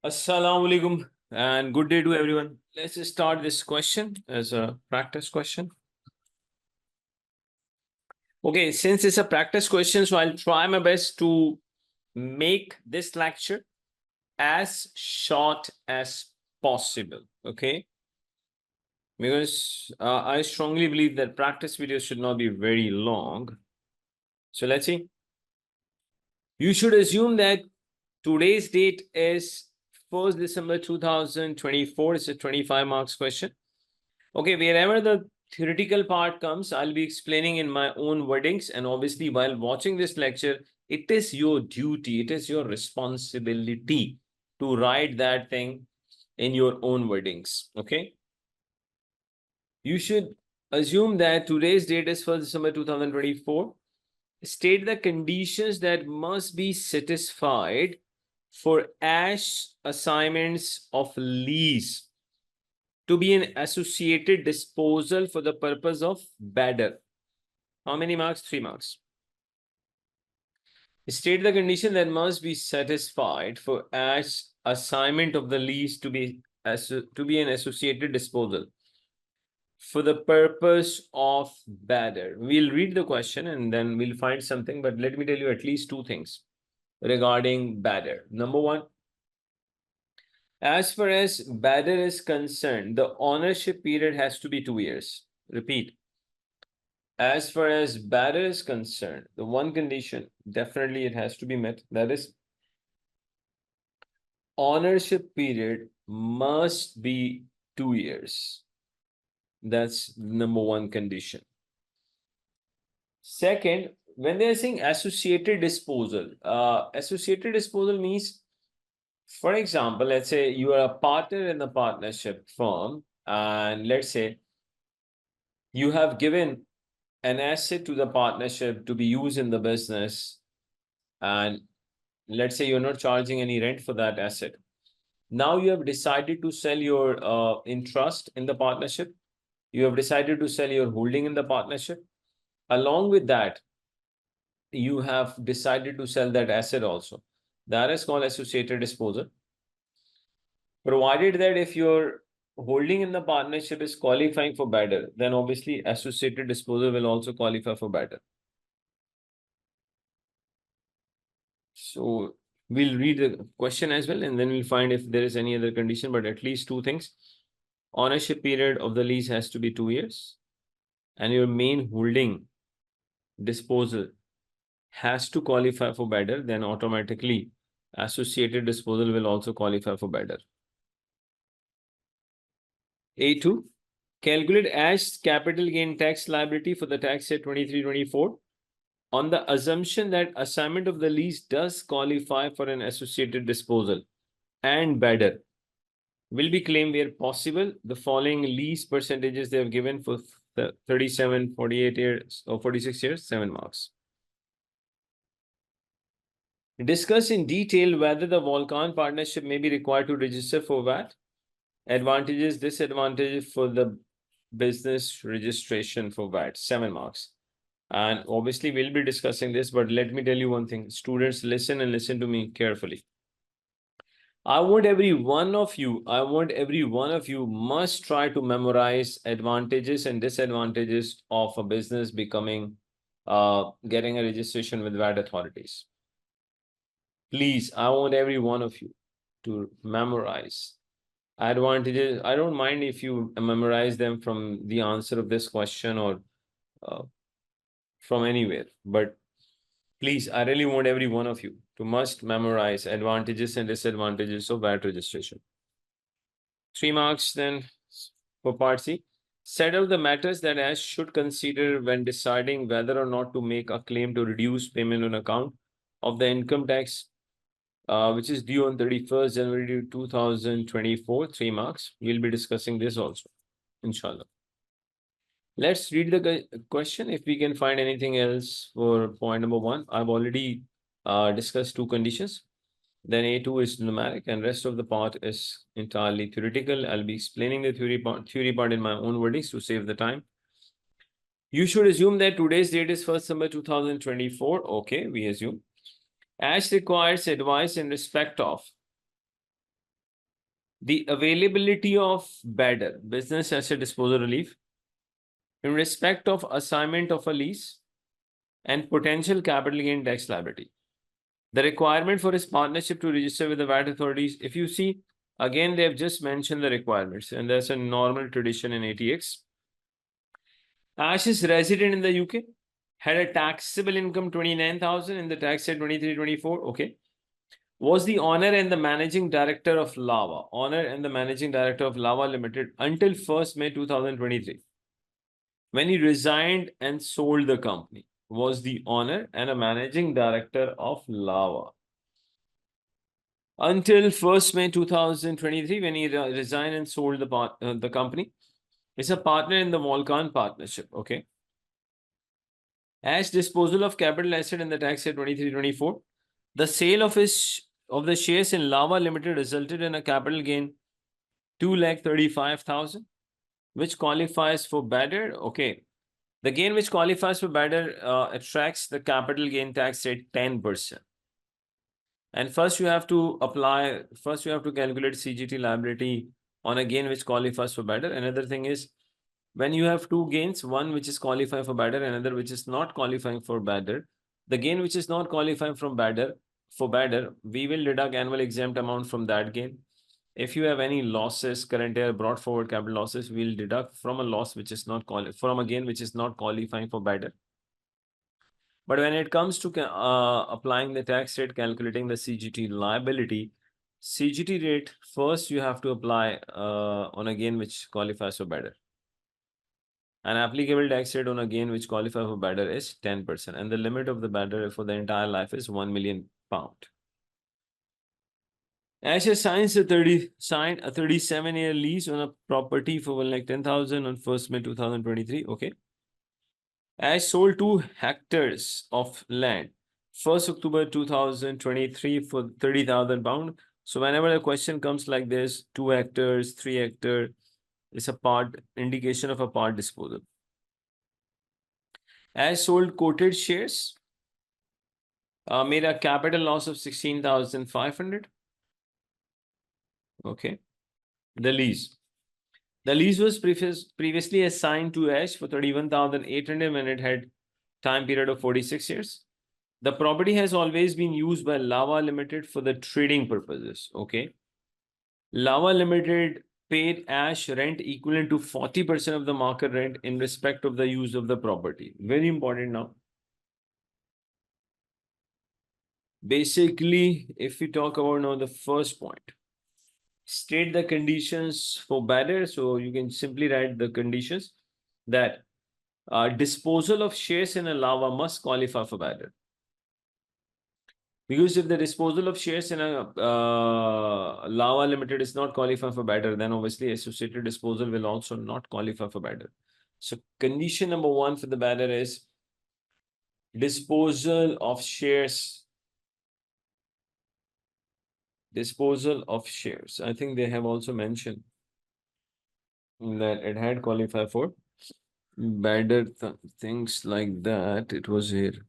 Assalamu alaikum and good day to everyone. Let's just start this question as a practice question. Okay, since it's a practice question, so I'll try my best to make this lecture as short as possible. Okay, because I strongly believe that practice videos should not be very long. So let's see. You should assume that today's date is 1st December 2024. It's a 25 marks question. Okay, wherever the theoretical part comes, I'll be explaining in my own wordings. And obviously, while watching this lecture, it is your duty, it is your responsibility to write that thing in your own wordings. Okay. You should assume that today's date is 1st December 2024. State the conditions that must be satisfied for ASH assignments of lease to be an associated disposal for the purpose of badder. How many marks? 3 marks. State the condition that must be satisfied for ASH assignment of the lease to be an associated disposal for the purpose of badder. We'll read the question and then we'll find something, but let me tell you at least 2 things regarding badder. Number 1, as far as badder is concerned, the ownership period has to be 2 years. Repeat. As far as badder is concerned, the one condition, definitely it has to be met. That is, ownership period must be 2 years. That's number 1 condition. Second, when they're saying associated disposal means, for example, let's say you are a partner in the partnership firm, and let's say you have given an asset to the partnership to be used in the business, and let's say you're not charging any rent for that asset. Now you have decided to sell your interest in the partnership. You have decided to sell your holding in the partnership. Along with that, you have decided to sell that asset also. That is called associated disposal. Provided that if your holding in the partnership is qualifying for badder, then obviously associated disposal will also qualify for badder. So we'll read the question as well, and then we'll find if there is any other condition, but at least 2 things. Ownership period of the lease has to be 2 years, and your main holding disposal has to qualify for badder, then automatically associated disposal will also qualify for badder. A2, calculate ASH capital gain tax liability for the tax year 23-24 on the assumption that assignment of the lease does qualify for an associated disposal and badder will be claimed where possible. The following lease percentages they have given for 37, 48 years or 46 years, 7 marks. Discuss in detail whether the Volcan partnership may be required to register for VAT. Advantages, disadvantages for the business registration for VAT, 7 marks. And obviously we'll be discussing this, but let me tell you one thing. Students, listen and listen to me carefully. I want every one of you must try to memorize advantages and disadvantages of a business becoming, getting a registration with VAT authorities. Please, I want every one of you to memorize advantages. I don't mind if you memorize them from the answer of this question or from anywhere, but please, I really want every one of you to must memorize advantages and disadvantages of VAT registration. 3 marks then for part C. Set out the matters that ASH should consider when deciding whether or not to make a claim to reduce payment on account of the income tax, which is due on 31st January 2024, 3 marks. We'll be discussing this also, inshallah. Let's read the question. If we can find anything else for point number 1, I've already discussed 2 conditions. Then A2 is numeric and rest of the part is entirely theoretical. I'll be explaining the theory part in my own wordings to save the time. You should assume that today's date is 1st December 2024. Okay, we assume. ASH requires advice in respect of The availability of BADR, business asset disposal relief, in respect of assignment of a lease and potential capital gain tax liability. The requirement for his partnership to register with the VAT authorities. If you see, again, they have just mentioned the requirements, and that's a normal tradition in ATX. Ash is resident in the UK, had a taxable income 29,000 in the tax year 23-24. Okay. Was the owner and the managing director of Lava, owner and the managing director of Lava Limited until 1st May 2023. When he resigned and sold the company, was the owner and a managing director of Lava. Until 1st May 2023, when he resigned and sold the company, is a partner in the Volcan partnership. Okay. As disposal of capital asset in the tax year 23-24, the sale of the shares in Lava Limited resulted in a capital gain 2,35,000, which qualifies for BADR. Okay. The gain which qualifies for BADR attracts the capital gain tax rate 10%. And first you have to calculate CGT liability on a gain which qualifies for BADR. Another thing is, when you have two gains, one which is qualifying for BADR, another which is not qualifying for BADR, the gain which is not qualifying for BADR, we will deduct annual exempt amount from that gain. If you have any losses, current year brought forward capital losses, we'll deduct from a loss which is not from a gain which is not qualifying for BADR. But when it comes to applying the tax rate, calculating the CGT liability, CGT rate, first you have to apply on a gain which qualifies for BADR. An applicable tax rate on a gain which qualifies for BADR is 10%. And the limit of the BADR for the entire life is £1 million. Ash has signed a 37-year lease on a property for 1,10,000 on 1st May 2023. Okay. Ash sold 2 hectares of land 1st October 2023 for £30,000. So whenever a question comes like this, 2 hectares, 3 hectares, it's a part indication of a part disposal. Ash sold quoted shares, made a capital loss of 16,500. Okay. The lease. The lease was previously assigned to Ash for 31,800 when it had time period of 46 years. The property has always been used by Lava Limited for the trading purposes. Okay. Lava Limited paid Ash rent equivalent to 40% of the market rent in respect of the use of the property. Very important now. Basically, if we talk about now the first point, state the conditions for BADR. So you can simply write the conditions that disposal of shares in a Lava must qualify for BADR. Because if the disposal of shares in a Lava Limited is not qualifying for BADR, then obviously associated disposal will also not qualify for BADR. So condition number 1 for the BADR is disposal of shares. Disposal of shares. I think they have also mentioned that it had qualified for BADR, things like that. It was here.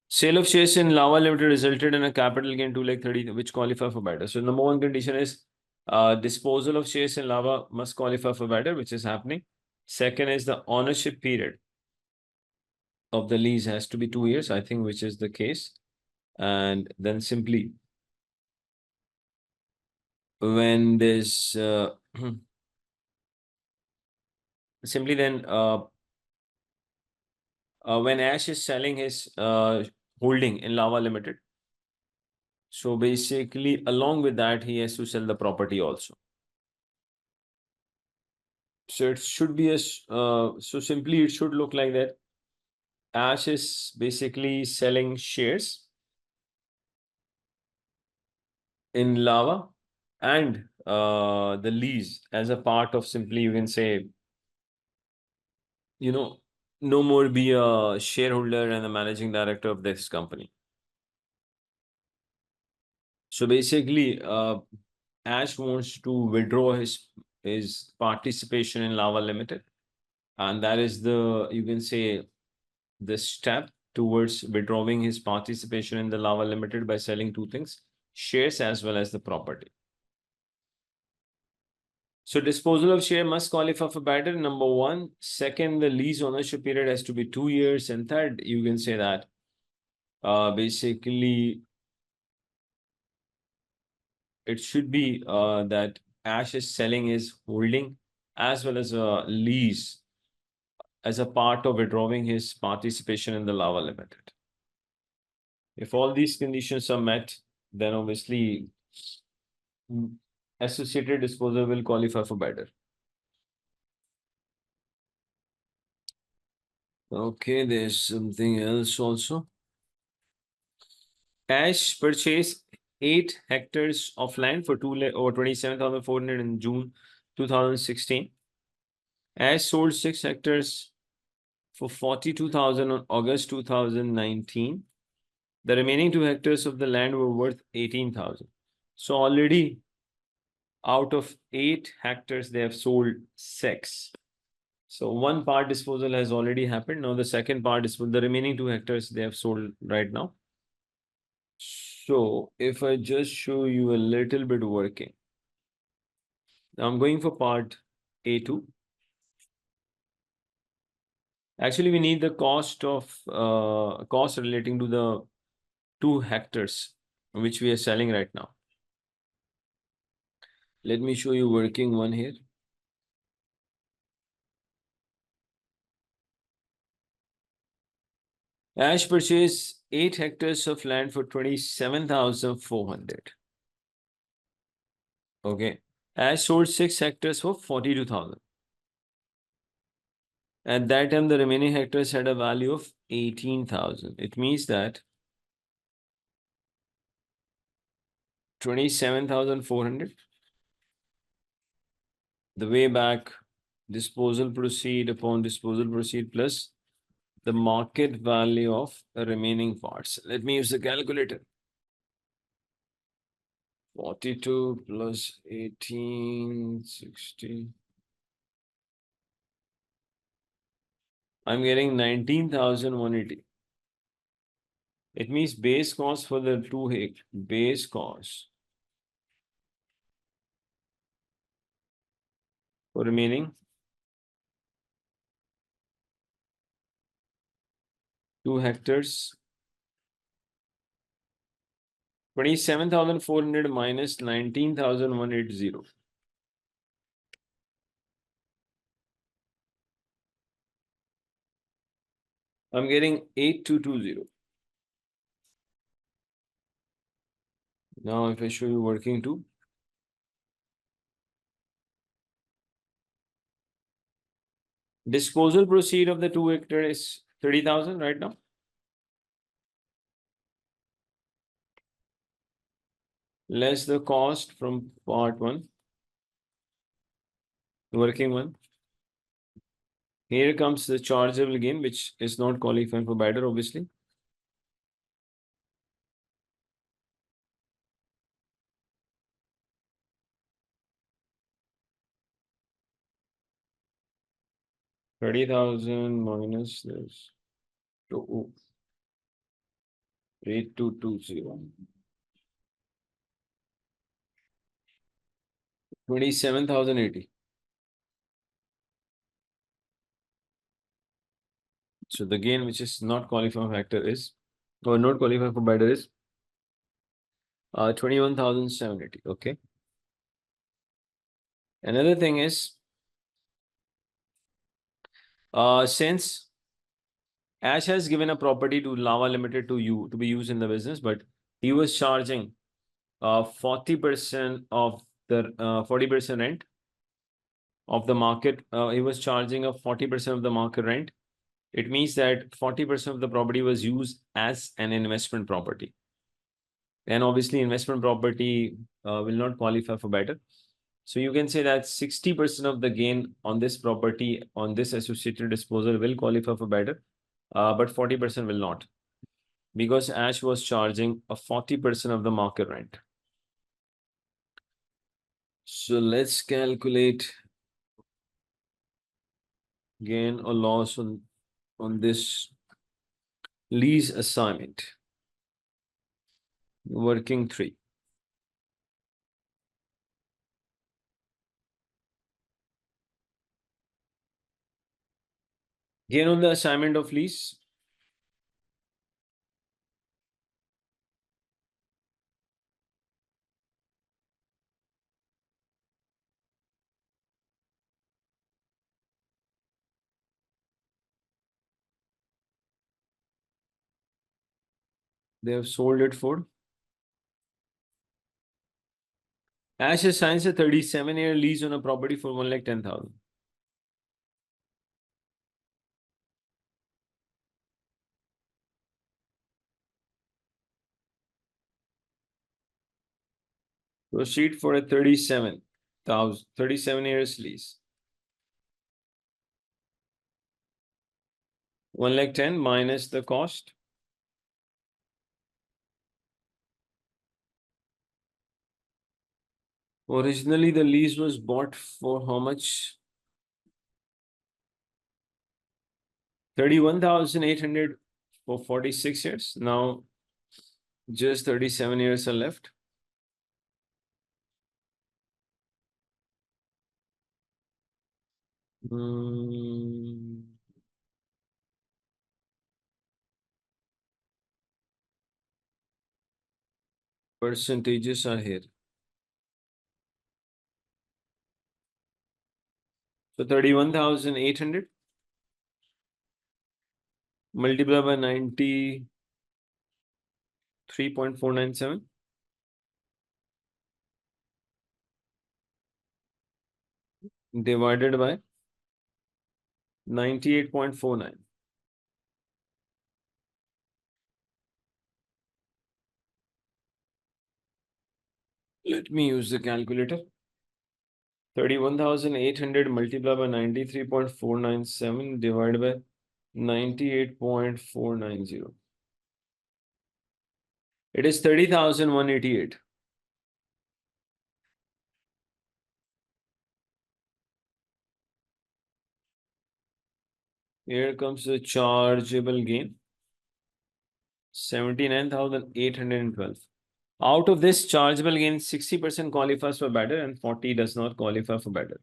Sale of shares in Lava Limited resulted in a capital gain 2,30,000, which qualify for BADR. So number 1 condition is disposal of shares in Lava must qualify for BADR, which is happening. Second is the ownership period of the lease has to be 2 years, I think, which is the case. And then simply when there's simply then when Ash is selling his holding in Lava Limited, so basically along with that he has to sell the property also. So it should be so simply it should look like that. Ash is basically selling shares in Lava and the lease as a part of, simply you can say, no more be a shareholder and a managing director of this company. So basically Ash wants to withdraw his participation in Lava Limited, and that is the, you can say, the step towards withdrawing his participation in the Lava Limited by selling 2 things: shares as well as the property. So disposal of share must qualify for better, number one. Second, the lease ownership period has to be 2 years. And third, you can say that basically it should be that Ash is selling his holding as well as a lease as a part of withdrawing his participation in the Lava Limited. If all these conditions are met, then obviously associated disposal will qualify for better. Okay, there's something else also. Ash purchased 8 hectares of land for 27,400 in June 2016. Ash sold 6 hectares for 42,000 on August 2019. The remaining 2 hectares of the land were worth 18,000. So already out of 8 hectares, they have sold 6. So one part disposal has already happened. Now the second part is for the remaining 2 hectares they have sold right now. So if I just show you a little bit working. Now I'm going for part A2. Actually, we need the cost relating to the 2 hectares which we are selling right now. Let me show you working one here. Ash purchased 8 hectares of land for 27,400. Okay. Ash sold 6 hectares for 42,000. At that time, the remaining hectares had a value of 18,000. It means that 27,400. The way back disposal proceed upon disposal proceed plus the market value of the remaining parts. Let me use the calculator. 42 plus 1860. I'm getting 19,180. It means base cost for the 2 hectares. Base cost for remaining 2 hectares. 27,400 minus 19,180. I'm getting 8220. Now, if I show you working two, disposal proceed of the 2 hectares is 30,000 right now. Less the cost from part 1, working 1. Here comes the chargeable gain, which is not qualifying for bidder, obviously. $30,000 minus this. 8220. 27,080. So the gain which is not qualifying factor is, or not qualifying for bidder is 21,780. Okay. Another thing is, since Ash has given a property to Lava Limited to you to be used in the business, but he was charging 40% of the 40% rent of the market. He was charging a 40% of the market rent. It means that 40% of the property was used as an investment property. And obviously, investment property will not qualify for better. So you can say that 60% of the gain on this property, on this associated disposal will qualify for better, but 40% will not. Because Ash was charging a 40% of the market rent. So let's calculate gain or loss on this lease assignment. Working 3. Gain on the assignment of lease. They have sold it for. Ash assigns a 37-year lease on a property for 1,10,000. Proceed for a 37 years lease. 1,10,000 minus the cost. Originally, the lease was bought for how much? 31,800 for 46 years. Now, just 37 years are left. Percentages are here. So 31,800 multiplied by 93.497 divided by 98.49. Let me use the calculator. 31,800 multiplied by 93.497 divided by 98.490. It is 30,188. Here comes the chargeable gain. 79,812. Out of this chargeable gain, 60% qualifies for better and 40 does not qualify for better.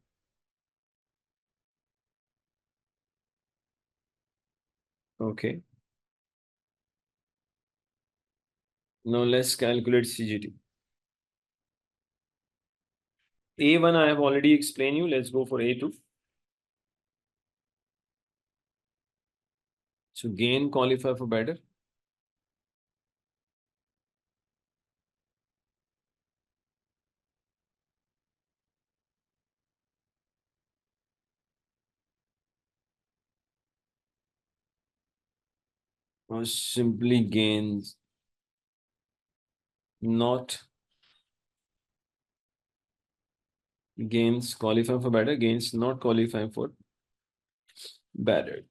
Okay. Now let's calculate CGT. A1 I have already explained you. Let's go for A2. So gain qualify for better. Or simply gains not gains qualify for better, gains not qualify for better.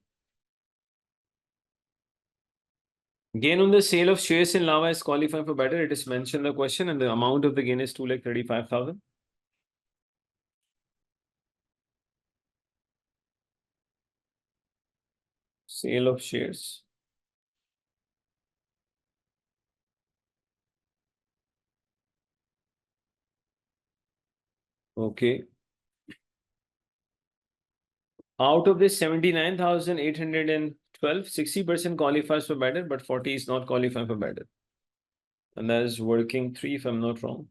Gain on the sale of shares in Lava is qualifying for better. It is mentioned in the question, and the amount of the gain is 2,35,000. Sale of shares. Okay. Out of this 79,812, 60% qualifies for better, but 40 is not qualifying for better. And that is working 3 if I'm not wrong.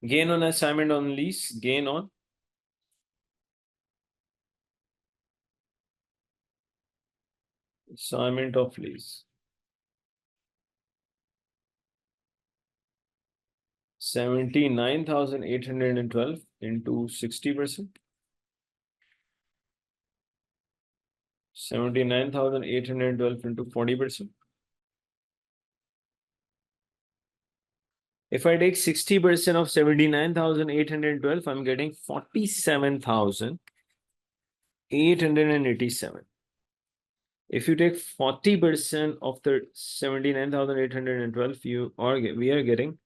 Gain on assignment on lease, gain on assignment of lease. 79,812 into 60%. 79,812 into 40%. If I take 60% of 79,812, I'm getting 47,887. If you take 40% of the 79,812, we are getting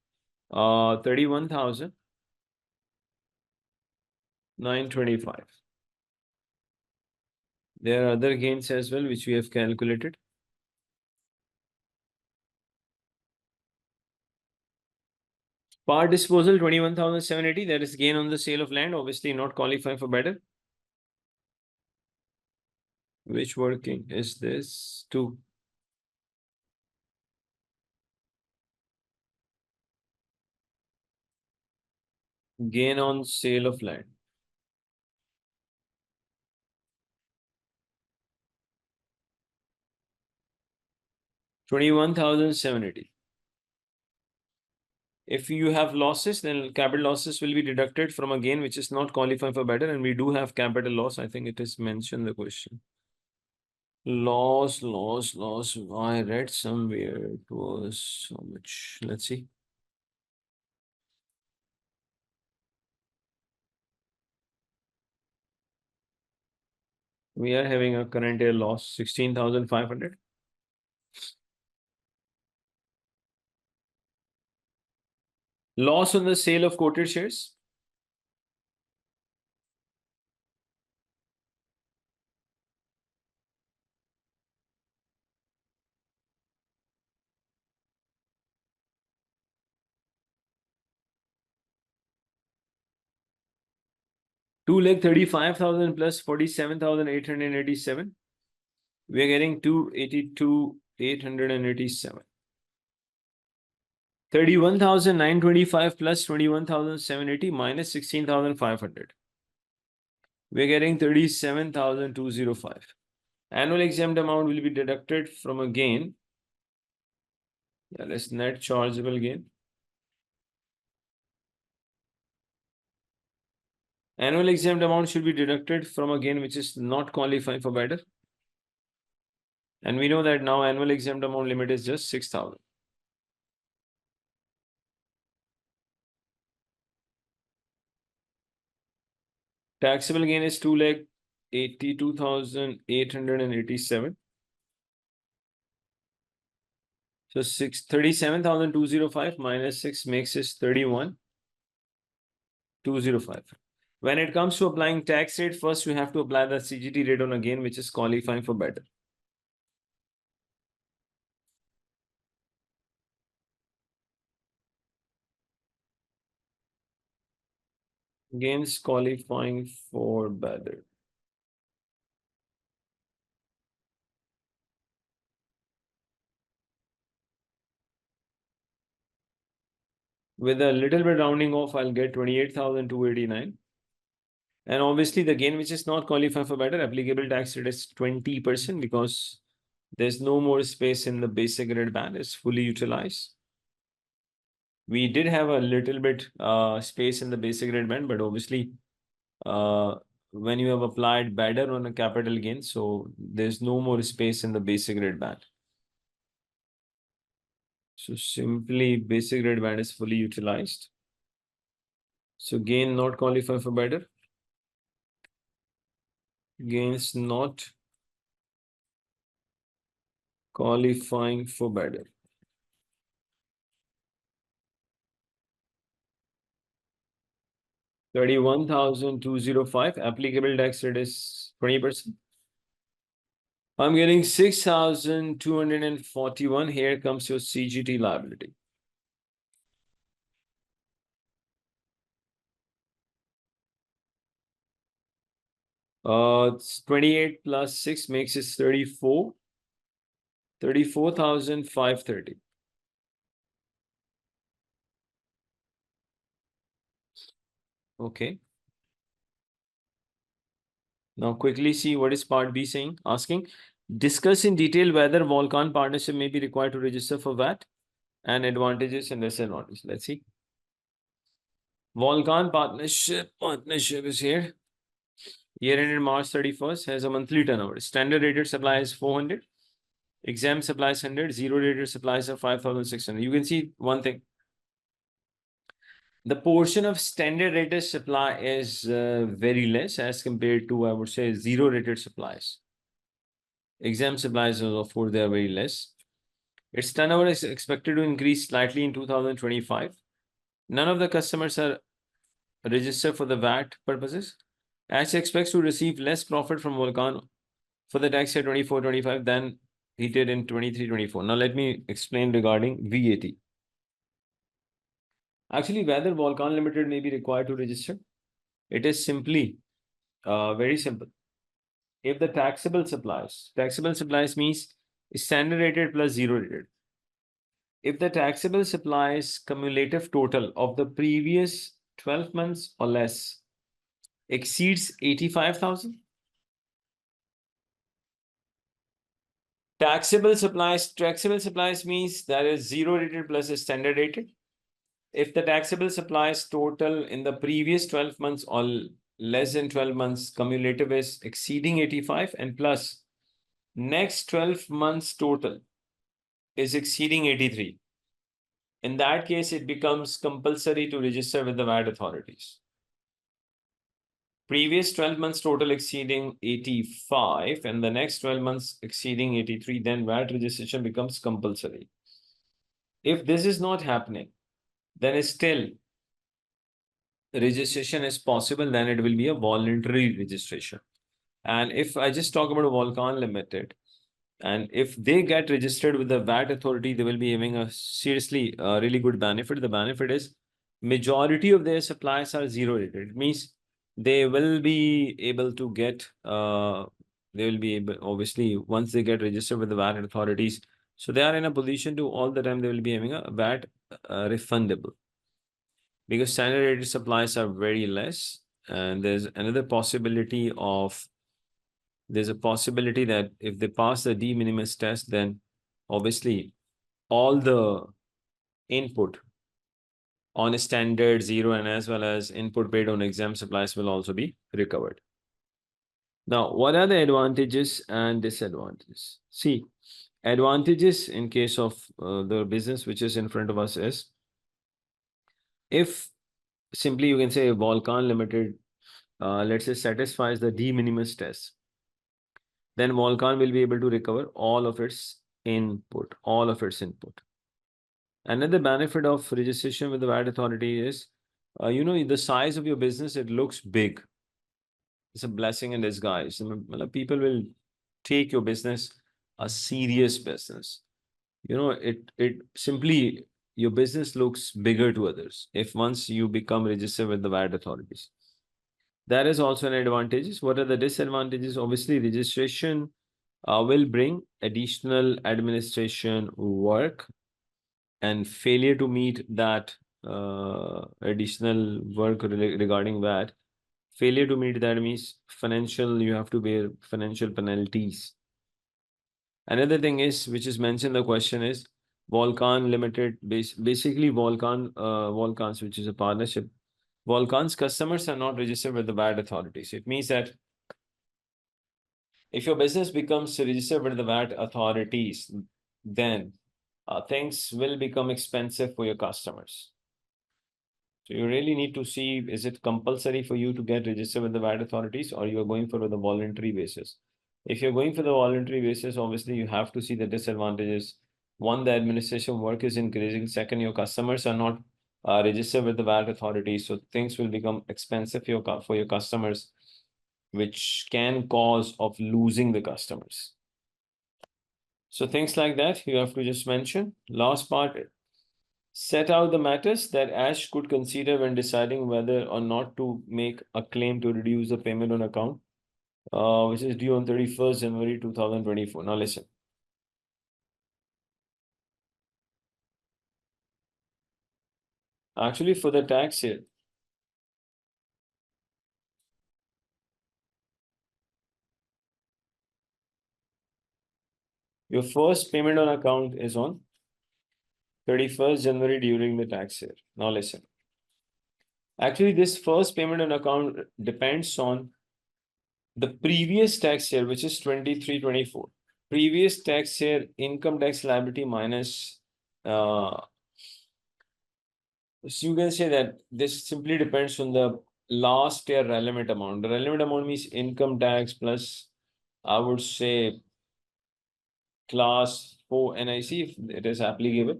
31,925. There are other gains as well, which we have calculated. Part disposal 21,780. That is gain on the sale of land, obviously not qualifying for better. Which working is this? 2. Gain on sale of land. 21,780. If you have losses, then capital losses will be deducted from a gain which is not qualifying for better, and we do have capital loss. I think it is mentioned in the question. Loss. I read somewhere it was how much? Let's see. We are having a current year loss 16,500. Loss on the sale of quoted shares. Two lakh 35,000 plus 47,887. We are getting 282,887. 31,925 plus 21,780 minus 16,500. We're getting 37,205. Annual exempt amount will be deducted from a gain. Yeah, let's net chargeable gain. Annual exempt amount should be deducted from a gain which is not qualifying for better. And we know that now annual exempt amount limit is just 6,000. Taxable gain is 2,82,887. So 37,205 minus 6 makes us 31,205. When it comes to applying tax rate, first we have to apply the CGT rate on a gain which is qualifying for better. Gains qualifying for better. With a little bit rounding off, I'll get 28,289. And obviously the gain which is not qualifying for better, applicable tax rate is 20% because there's no more space in the basic rate band, it's fully utilized. We did have a little bit space in the basic rate band, but obviously when you have applied better on a capital gain, so there's no more space in the basic rate band. So simply basic rate band is fully utilized. So gain not qualify for better. Gains not qualifying for better. 31,205. Applicable tax rate is 20%. I'm getting 6,241. Here comes your CGT liability. It's 28 plus 6 makes it 34. 34,530. Okay. Now quickly see what is part B saying, asking, discuss in detail whether Volcan partnership may be required to register for VAT and advantages and disadvantages. Let's see. Volcan partnership is here. Year ended March 31st, has a monthly turnover. Standard rated supply is 400. Exempt supplies 100. Zero rated supplies are 5,600. You can see one thing. The portion of standard rated supply is very less as compared to, I would say, zero rated supplies. Exempt supplies, of course, they are very less. Its turnover is expected to increase slightly in 2025. None of the customers are registered for the VAT purposes. Ash expects to receive less profit from Volcan for the tax year 24-25 than he did in 23-24. Now let me explain regarding VAT. Actually, whether Volcan Limited may be required to register, it is simply very simple. if the taxable supplies means standard rated plus zero rated. If the taxable supplies cumulative total of the previous 12 months or less exceeds 85,000, taxable supplies means that is zero rated plus a standard rated. If the taxable supplies total in the previous 12 months or less than 12 months cumulative is exceeding 85 and plus next 12 months total is exceeding 83. In that case, it becomes compulsory to register with the VAT authorities. Previous 12 months total exceeding 85 and the next 12 months exceeding 83, then VAT registration becomes compulsory. If this is not happening, then still registration is possible, then it will be a voluntary registration. And if I just talk about Volcan Limited, and if they get registered with the VAT authority, they will be having a seriously really good benefit. The benefit is majority of their supplies are zero rated. It means they will be able to get, they will be able, obviously, once they get registered with the VAT authorities, so they are in a position to all the time they will be having a VAT refundable. Because standard rated supplies are very less, and there's another possibility of there's a possibility that if they pass the de minimis test, then obviously all the input on standard zero and as well as input paid on exempt supplies will also be recovered. Now, what are the advantages and disadvantages? See, advantages in case of the business which is in front of us is, if simply you can say Volcan Limited, let's say satisfies the de minimis test, then Volcan will be able to recover all of its input. Another benefit of registration with the VAT authority is, the size of your business, it looks big. It's a blessing in disguise. People will take your business a serious business. It simply, your business looks bigger to others if once you become registered with the VAT authorities. That is also an advantage. What are the disadvantages? Obviously, registration will bring additional administration work, and failure to meet that additional work regarding that. Failure to meet that means you have to bear financial penalties. Another thing is, which is mentioned, the question is, Volcan Limited, basically Volcans, which is a partnership. Volcan's customers are not registered with the VAT authorities. It means that if your business becomes registered with the VAT authorities, then things will become expensive for your customers. So you really need to see, is it compulsory for you to get registered with the VAT authorities, or you're going for the voluntary basis? If you're going for the voluntary basis, obviously you have to see the disadvantages. One, the administration work is increasing. Second, your customers are not registered with the VAT authorities, so things will become expensive for your customers, which can cause of losing the customers. So things like that you have to just mention. Last part, set out the matters that Ash could consider when deciding whether or not to make a claim to reduce the payment on account, which is due on 31st January 2024. Now listen. Actually, for the tax year, your first payment on account is on 31st January during the tax year. Now listen. Actually, this first payment on account depends on the previous tax year, which is 23-24. Previous tax year income tax liability minus, so you can say that this simply depends on the last year relevant amount. The relevant amount means income tax plus, I would say, class 4 NIC, if it is applicable,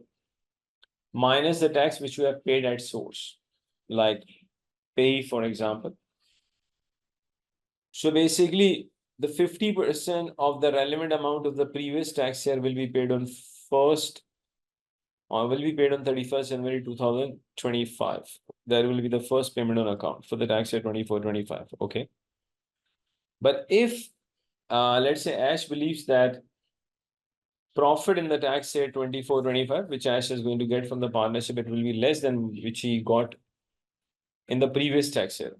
minus the tax which you have paid at source, like pay, for example. So basically, the 50% of the relevant amount of the previous tax year will be paid on 31st January 2025. That will be the first payment on account for the tax year 24-25. Okay. But if let's say Ash believes that profit in the tax year 24-25, which Ash is going to get from the partnership, it will be less than which he got in the previous tax year.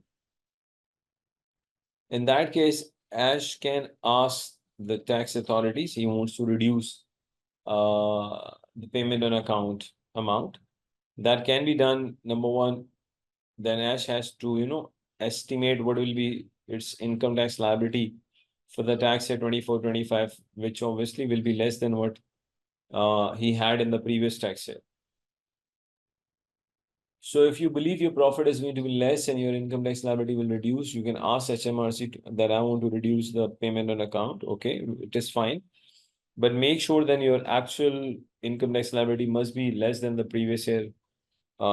In that case, Ash can ask the tax authorities, he wants to reduce the payment on account amount. That can be done. Number one, then Ash has to, estimate what will be its income tax liability for the tax year 24-25, which obviously will be less than what he had in the previous tax year. So if you believe your profit is going to be less and your income tax liability will reduce, you can ask HMRC that I want to reduce the payment on account. Okay, it is fine. But make sure then your actual income tax liability must be less than the previous year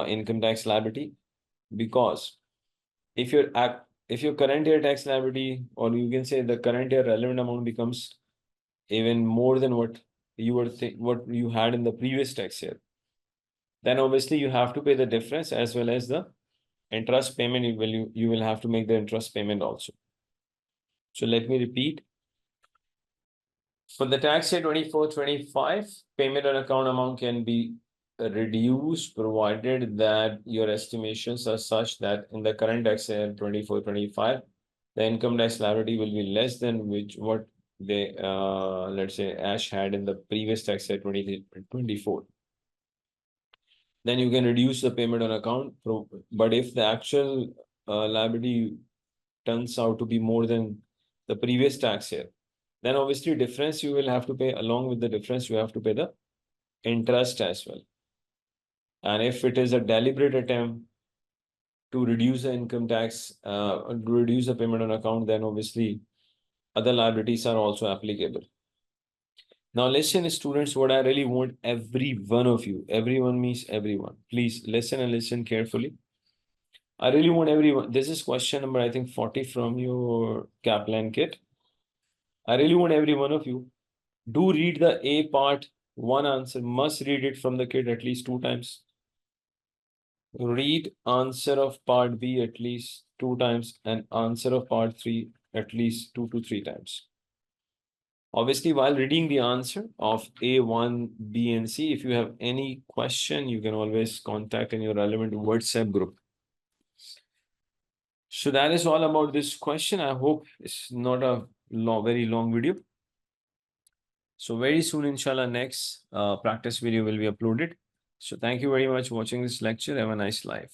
income tax liability, because if your current year tax liability, or you can say the current year relevant amount, becomes even more than what you had in the previous tax year, then obviously you have to pay the difference as well as the interest payment. You will have to make the interest payment also. So let me repeat. For the tax year 24-25, payment on account amount can be reduced provided that your estimations are such that in the current tax year 24-25, the income tax liability will be less than what they let's say Ash had in the previous tax year 2024. Then you can reduce the payment on account. But if the actual liability turns out to be more than the previous tax year, then obviously difference you will have to pay. Along with the difference, you have to pay the interest as well. And if it is a deliberate attempt to reduce the income tax, to reduce the payment on account, then obviously other liabilities are also applicable. Now listen, students, what I really want every one of you, everyone means everyone, please listen and listen carefully. I really want everyone, this is question number, I think 40 from your Kaplan kit. I really want every one of you, do read the A part 1 answer, must read it from the kit at least 2 times. Read answer of part B at least 2 times and answer of part 3 at least 2 to 3 times. Obviously, while reading the answer of A1, B, and C, if you have any question, you can always contact in your relevant WhatsApp group. So that is all about this question. I hope it's not a very long video. So very soon, inshallah, next practice video will be uploaded. So thank you very much for watching this lecture. Have a nice life.